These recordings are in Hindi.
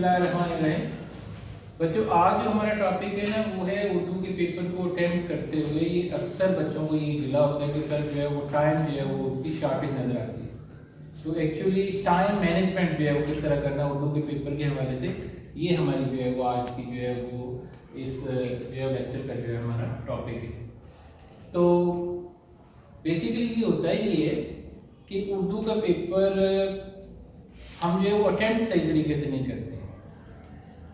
बिस्मिल्लाहिर्रहमानिर्रहीम। बच्चों, आज जो हमारा टॉपिक है ना वो है उर्दू के पेपर को अटेम्प्ट करते हुए ये अक्सर बच्चों को ये गिला होता है कि सर जो है वो टाइम जो है वो उसकी शॉर्टेज नज़र आती है। तो एक्चुअली टाइम मैनेजमेंट जो है वो किस तरह करना उर्दू के पेपर के हवाले से ये हमारी जो है वो आज की जो है वो इस जो है लेक्चर का जो है हमारा टॉपिक है। तो बेसिकली ये होता है ये है कि उर्दू का पेपर हम जो है वो अटेम्प्ट सही तरीके से नहीं करते हैं।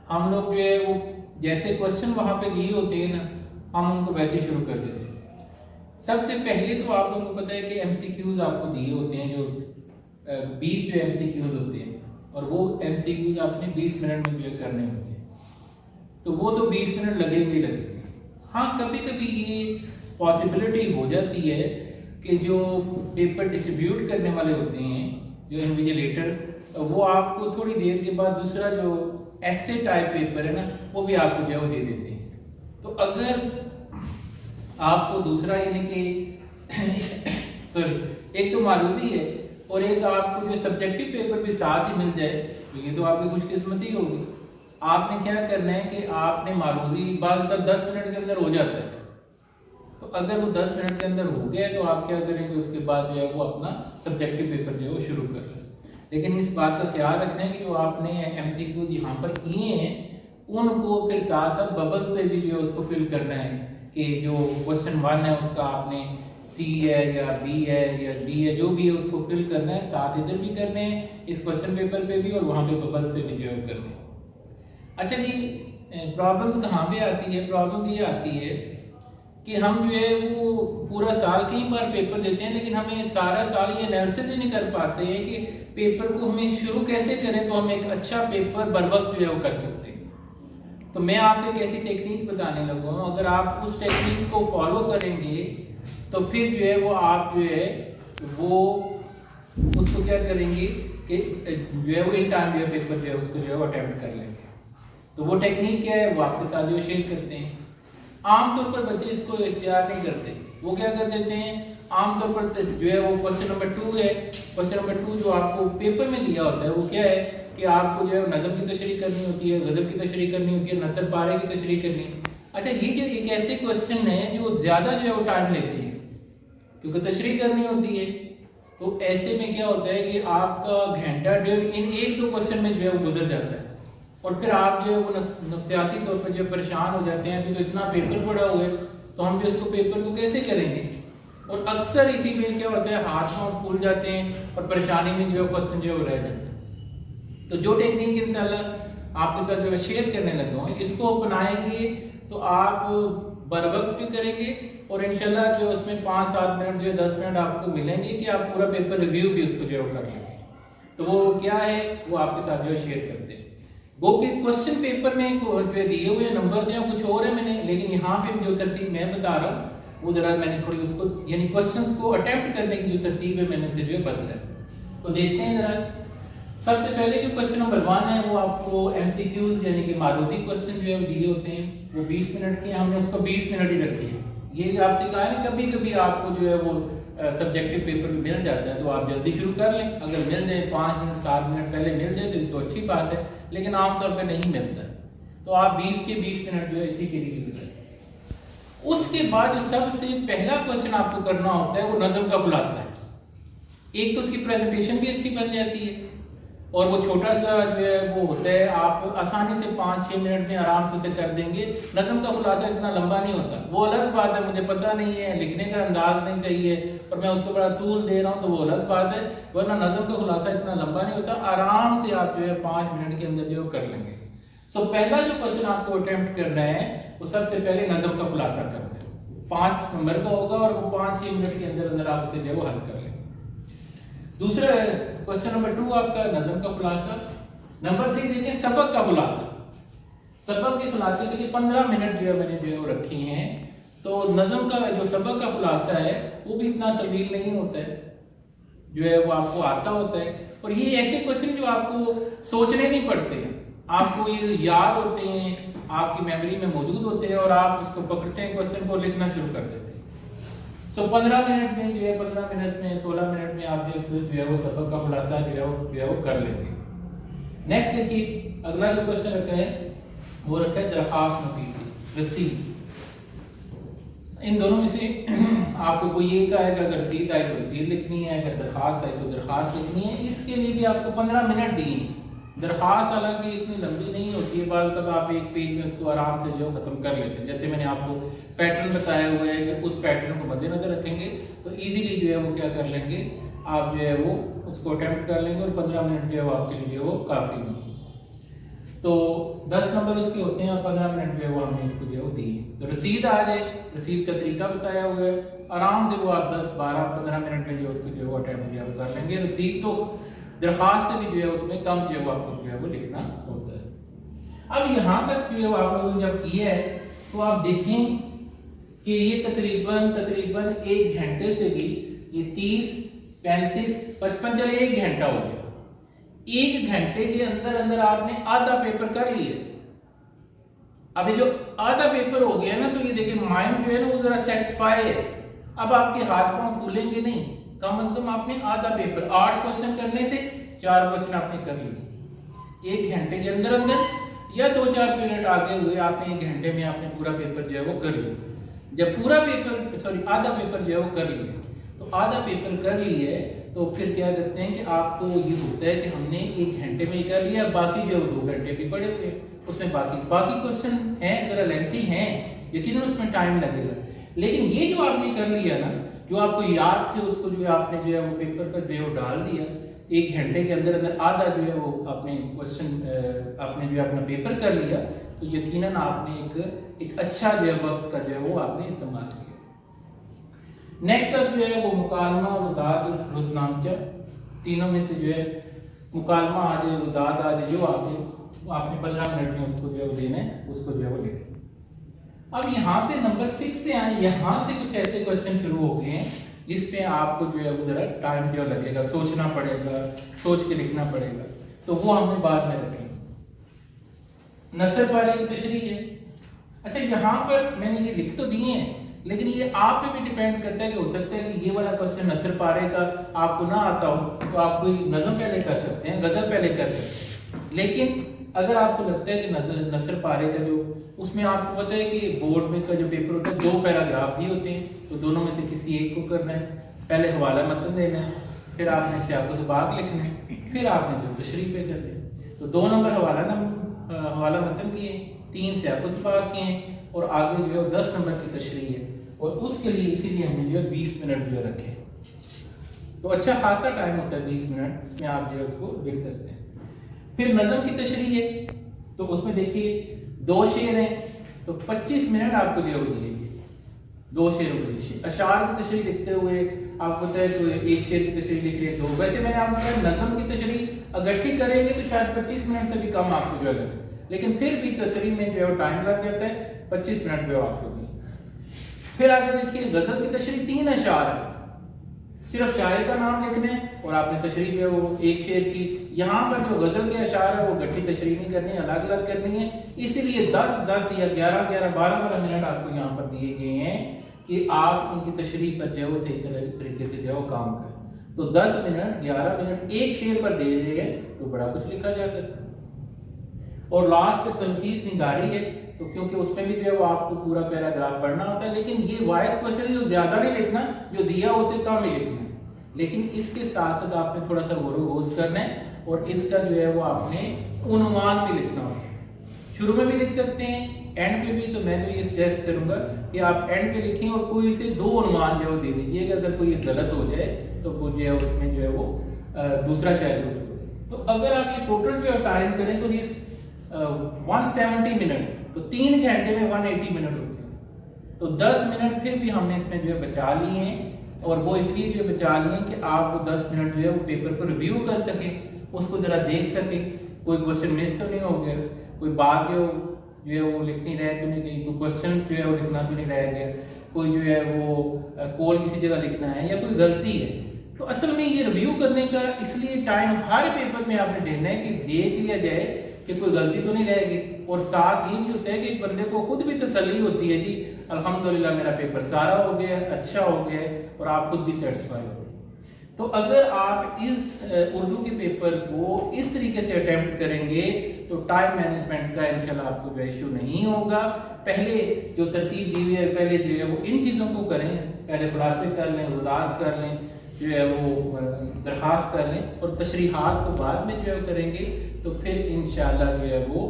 हम लोग जो है वो जैसे क्वेश्चन वहाँ पे दिए होते हैं ना हम उनको वैसे ही शुरू कर देते हैं। सबसे पहले तो आप लोगों को पता है कि एमसीक्यूज आपको दिए होते हैं जो 20 जो एमसीक्यूज होते हैं और वो एमसीक्यूज आपने 20 मिनट में जो है करने होते हैं। तो वो तो 20 मिनट लगेंगे ही लगेंगे। हाँ, कभी कभी ये पॉसिबिलिटी हो जाती है कि जो पेपर डिस्ट्रीब्यूट करने वाले होते हैं जो इन्विजिलेटर वो आपको थोड़ी देर के बाद दूसरा जो ऐसे टाइप पेपर है ना वो भी आपको जो है वो दे देते हैं। तो अगर आपको दूसरा यानी कि सॉरी एक तो मारूदी है और एक आपको जो सब्जेक्टिव पेपर भी साथ ही मिल जाए तो ये तो आपकी खुशकिस्मती होगी। आपने क्या करना है कि आपने मारूदी बाद का 10 मिनट के अंदर हो जाता है। तो अगर वो 10 मिनट के अंदर हो गया तो आप क्या करेंगे उसके बाद जो है वो अपना सब्जेक्टिव पेपर जो है वो शुरू कर लें। लेकिन इस बात का ख्याल रखना है कि जो आपने एमसीक्यू यहाँ पर किए हैं उनको फिर साथ साथ बबल पे भी जो है उसको फिल करना है कि जो क्वेश्चन 1 है उसका आपने सी है या बी है या डी है जो भी है उसको फिल करना है, साथ इधर भी करने हैं इस क्वेश्चन पेपर पे भी और वहाँ पे बबल से भी जो है करने हैं। अच्छा जी, प्रॉब्लम्स कहाँ पे आती है? प्रॉब्लम ये आती है कि हम जो है वो पूरा साल कई बार पेपर देते हैं लेकिन हमें सारा साल ये एनालिसिस ही नहीं कर पाते हैं कि पेपर को हमें शुरू कैसे करें तो हम एक अच्छा पेपर बर वक्त जो है वो कर सकते हैं। तो मैं आपको एक ऐसी टेक्निक बताने लगा हूँ, अगर आप उस टेक्निक को फॉलो करेंगे तो फिर जो है वो आप जो है वो उसको क्या करेंगे कि जो है वो इन टाइम जो है पेपर जो है उसको जो है वो अटेम्प्ट कर लेंगे। तो वो टेक्निक क्या है वो आपके साथ जो शेयर करते हैं। आमतौर पर बच्चे इसको इख्तियार नहीं करते, वो क्या कर देते हैं आमतौर पर जो है वो क्वेश्चन नंबर 2 है। क्वेश्चन नंबर 2 जो आपको पेपर में दिया होता है वो क्या है कि आपको जो है नज़म की तशरीह करनी होती है, गज़ल की तशरीह करनी होती है, नसर पारे की तशरीह करनी है। अच्छा, ये जो एक ऐसे क्वेश्चन है जो ज़्यादा जो है वो टाइम लेती है क्योंकि तशरीह करनी होती है। तो ऐसे में क्या होता है कि आपका घंटा डेढ़ इन 1-2 क्वेश्चन में जो है वो गुजर जाता है और फिर आप जो है वो नफ्सियाती तौर पर जो परेशान हो जाते हैं। अभी तो इतना पेपर पड़ा हुआ है तो हम जो इसको पेपर को कैसे करेंगे और अक्सर इसी में क्या होता है हाथ में फूल जाते हैं और परेशानी में जो है क्वेश्चन जो है रह जाते हैं। तो जो टेक्निक इंशाल्लाह आपके साथ जो है शेयर करने लगा हूँ इसको अपनाएंगे तो आप बर वक्त भी करेंगे और इंशाल्लाह जो उसमें 5-7 मिनट जो है 10 मिनट आपको मिलेंगे कि आप पूरा पेपर रिव्यू भी उसको जो है कर लेंगे। तो वो क्या है वो आपके साथ जो है शेयर करते हैं। वो कि क्वेश्चन पेपर में दिए हुए नंबर जो है कुछ और है मैंने, लेकिन यहाँ पे जो तरतीब मैं बता रहा हूँ वो जरा मैंने थोड़ी उसको यानी क्वेश्चंस को अटेम्प्ट करने की जो तरतीब है मैंने उसे जो है बदला है। तो देखते हैं जरा। सबसे पहले जो क्वेश्चन नंबर 1 है वो आपको एमसीक्यूज यानी कि मारूदी क्वेश्चन जो है दिए होते हैं वो 20 मिनट के, हमने उसको 20 मिनट ही रखी है। ये आपसे कहा है कभी कभी आपको जो है वो सब्जेक्टिव पेपर मिल जाता है तो आप जल्दी शुरू कर लें। अगर मिल जाए 5 मिनट 7 मिनट पहले मिल जाए तो अच्छी बात है, लेकिन आमतौर पर नहीं मिलता तो आप 20 के 20 मिनट जो है इसी के लिए गुजरें। उसके बाद जो सबसे पहला क्वेश्चन आपको करना होता है वो नज़म का खुलासा है। एक तो उसकी प्रेजेंटेशन भी अच्छी बन जाती है और वो छोटा सा जो है वो होता है आप आसानी से 5-6 मिनट में आराम से उसे कर देंगे। नज़म का खुलासा इतना लंबा नहीं होता, वो अलग बात है मुझे पता नहीं है लिखने का अंदाज नहीं सही है और मैं उसको बड़ा तूल दे रहा हूँ तो वो अलग बात है, वरना नज़म का खुलासा इतना लंबा नहीं होता। आराम से आप जो है 5 मिनट के अंदर जो कर लेंगे। सो पहला जो क्वेश्चन आपको अटेम्प्ट करना है वो सबसे पहले नज़म का खुलासा करना है। 5 नंबर का होगा और वो 5-6 मिनट के अंदर अंदर आप उसे जो वो हल कर लेंगे। दूसरा क्वेश्चन नंबर 2 आपका नज़म का खुलासा। नंबर 3 देखिए सबक का खुलासा। सबक के खुलासे के लिए 15 मिनट जो है मैंने जो है रखे हैं। तो नज़म का जो सबक का खुलासा है वो भी इतना तवील नहीं होता है, जो है वो आपको आता होता है और ये ऐसे क्वेश्चन जो आपको सोचने नहीं पड़ते हैं, आपको ये याद होते हैं, आपकी मेमोरी में मौजूद होते हैं और आप उसको पकड़ते हैं क्वेश्चन को लिखना शुरू कर देते हैं। सो 15 मिनट में जो है 15 मिनट में 16 मिनट में आप जो है वो सबक का खुलासा जो है वो कर लेंगे। नेक्स्ट देखिए अगला जो क्वेश्चन रखा है वो रखा है दरखास्त नतीजे रसीद। इन दोनों में से आपको कोई ये कहा है कि अगर रसीद आए तो रसीद लिखनी है, अगर दरखास्त आए तो दरखास्त लिखनी है। इसके लिए भी आपको 15 मिनट दिए। दरखास्त हालांकि इतनी लंबी नहीं होती है, बाद तक आप एक पेज में उसको आराम से जो खत्म कर लेते हैं। जैसे मैंने आपको पैटर्न बताया हुआ है कि उस पैटर्न को मद्देनजर रखेंगे तो इजीली जो है वो क्या कर लेंगे, आप जो है वो उसको अटेम्प्ट कर लेंगे और 15 मिनट जो है वो आपके लिए वो काफ़ी होंगे। तो 10 नंबर उसके होते हैं और 15 मिनट जो है वो हमने इसको जो है वो दिए। तो रसीद आ जाए, रसीद का तरीका बताया हुआ है, आराम से वो आप 10, 12, 15 मिनट में जो उसको जो है वो अटेम्प्ट जो है वो कर लेंगे। रसीद तो दरखास्त से भी जो है उसमें कम जो है वो आपको जो है वो लिखना होता है। अब यहाँ तक जो है आप लोगों ने जब किया है तो आप देखें कि ये तकरीबन 1 घंटे से भी ये 30, 35, 55 चले 1 घंटा हो गया। 1 घंटे के अंदर अंदर आपने आधा पेपर कर लिया। अभी जो आधा पेपर हो गया ना, तो ये देखिए माइंड जो है ना वो जरा सेटिस्फाई है। अब आपके हाथ पांव खुलेंगे नहीं, कम से कम आपने आधा पेपर, 8 क्वेश्चन करने थे, 4 क्वेश्चन आपने कर लिए 1 घंटे के अंदर अंदर, या 2-4 मिनट आगे हुए आपने 1 घंटे में आपने पूरा पेपर जो है वो कर लिया। जब पूरा पेपर आधा पेपर जो है वो कर लिया, तो आधा पेपर कर लिए तो फिर क्या करते हैं कि आपको ये होता है कि हमने 1 घंटे में ही कर लिया, बाकी जो 2 घंटे भी पड़े हुए उसमें बाकी क्वेश्चन हैं, जरा लेंथी हैं, यकीनन उसमें टाइम लगेगा। लेकिन ये जो आपने कर लिया ना, जो आपको याद थे उसको जो है आपने जो है वो पेपर पर जो है वो डाल दिया। 1 घंटे के अंदर अंदर आधा जो है वो आपने क्वेश्चन आपने जो है अपना पेपर कर लिया, तो यकीनन आपने एक अच्छा जो है वक्त का जो है वो आपने इस्तेमाल किया। नेक्स्ट अब जो है वो मुकालमा, रुदाद, रुजनामचा, तीनों में से जो है मुकालमा आ जाए, रुदाद आ जाए, जो आपने 15 मिनट में उसको जो है देना है, उसको जो है वो लिखें। अब यहाँ पे नंबर 6 से आए, यहाँ से कुछ ऐसे क्वेश्चन शुरू हो गए हैं जिसपे आपको जो है वो जरा टाइम जो लगेगा, सोचना पड़ेगा, सोच के लिखना पड़ेगा, तो वो हमने बाद में रखेंगे। नसर पारे की तशरीह है। अच्छा, यहाँ पर मैंने ये लिख तो दिए हैं, लेकिन ये आप पे भी डिपेंड करता है कि हो सकता है कि ये वाला क्वेश्चन नसर पारे का आपको ना आता हो, तो आप कोई नज़म पहले कर सकते हैं, गजल पहले कर सकते हैं। लेकिन अगर आपको लगता है कि नसर पारे का जो, उसमें आपको पता है कि बोर्ड में का जो पेपर होता है 2 पैराग्राफ दिए होते हैं, तो दोनों में से किसी एक को करना है। पहले हवाला मतन देना है, फिर आपने सियाक़ो सबाक़ लिखना है, फिर आपने जो तशरीह पे करना है। तो 2 नंबर हवाला मतन किए, 3 सियाक़ो सबाक़ किए, और आगे जो है 10 नंबर की तशरीह है, और उसके लिए इसीलिए हमने जो है 20 मिनट जो रखे। तो अच्छा खासा टाइम होता है 20 मिनट, उसमें आप जो है उसको लिख सकते हैं। फिर नज़म की तशरीह है, तो उसमें देखिए 2 शेर हैं, तो 25 मिनट आपको जो है दिए 2 शेरों के लिए। अशार की तशरीह लिखते हुए आपको पता है तो 1 शेर की तशरीह लिख रही है 2। वैसे मैंने आपको कहा नज़म की तशरीह अगर ठीक करेंगे तो शायद 25 मिनट से भी कम आपको जो है लगे, लेकिन फिर भी तशरीह में जो है टाइम लग जाता है, 25 मिनट जो आपको दिए। फिर आगे देखिए गजल की तशरीह 3 अशार है, सिर्फ शायर का नाम लिखना है और आपने तशरीह जो वो 1 शेर की। यहाँ पर जो गजल के अशार है वो गट्टी तशरीह नहीं करनी है, अलग अलग करनी है, इसीलिए 10-10 या 11-11, 12-12 मिनट आपको यहाँ पर दिए गए हैं कि आप उनकी तशरीह पर जो है सही तरीके से जो है काम करें। तो 10 मिनट, 11 मिनट 1 शेर पर दे रहे हैं तो बड़ा कुछ लिखा जा सकता है। और लास्ट पे तलखीस निगारी है, तो क्योंकि उसमें भी जो है वो आपको पूरा पैराग्राफ पढ़ना होता है, लेकिन ये वाहिद क्वेश्चन जो ज्यादा नहीं लिखना, जो दिया उसे कम ही लिखना है। लेकिन इसके साथ साथ आपने थोड़ा सा गौर करना है, और इसका जो है वो आपने उन्वान भी लिखना होता है। शुरू में भी लिख सकते हैं, एंड पे भी। तो मैं तो ये सजेस्ट करूंगा कि आप एंड पे लिखें और कोई से 2 उन्वान जो दे दीजिएगा, अगर कोई गलत हो जाए तो वो जो है उसमें जो है वो दूसरा शायद दुरुस्त हो जाए। तो अगर आप ये टोटल जो टाइम करें तो ये 170 मिनट, तो 3 घंटे में 180 मिनट होते हैं। तो 10 मिनट फिर भी हमने इसमें जो है बचा लिए हैं, और वो इसलिए जो बचा लिए हैं कि आप वो 10 मिनट जो है वो पेपर को रिव्यू कर सकें, उसको जरा देख सकें, कोई क्वेश्चन मिस तो नहीं हो गया, कोई बात जो है वो लिखनी रह तो नहीं गई, कोई क्वेश्चन जो है वो लिखना तो नहीं रह गया, कोई जो है वो कॉल किसी जगह लिखना है या कोई गलती है। तो असल में ये रिव्यू करने का इसलिए टाइम हर पेपर में आपने देना है कि देख लिया जाए कि कोई गलती तो नहीं रहेगी, और साथ ये भी होता है कि बंदे को खुद भी तसल्ली होती है, जी अल्हम्दुलिल्लाह मेरा पेपर सारा हो गया, अच्छा हो गया, और आप खुद भी सेटिस्फाई हो। तो अगर आप इस उर्दू के पेपर को इस तरीके से अटेम्प्ट करेंगे तो टाइम मैनेजमेंट का इंशाल्लाह आपको जो इशू नहीं होगा। पहले जो तरतीब दी हुई है, पहले जो है वो इन चीज़ों को करें, पहले खुलासे कर लें, रुदात कर लें, जो है वो दरख्वास्त कर लें, और तशरीहात को बाद में जो है करेंगे, तो फिर इंशाल्लाह जो है वो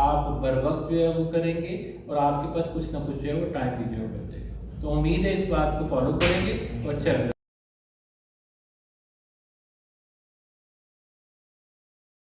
आप बर वक्त जो है वो करेंगे और आपके पास कुछ ना कुछ जो है वो टाइम भी जो है बचेगा। तो उम्मीद है इस बात को फॉलो करेंगे और अच्छा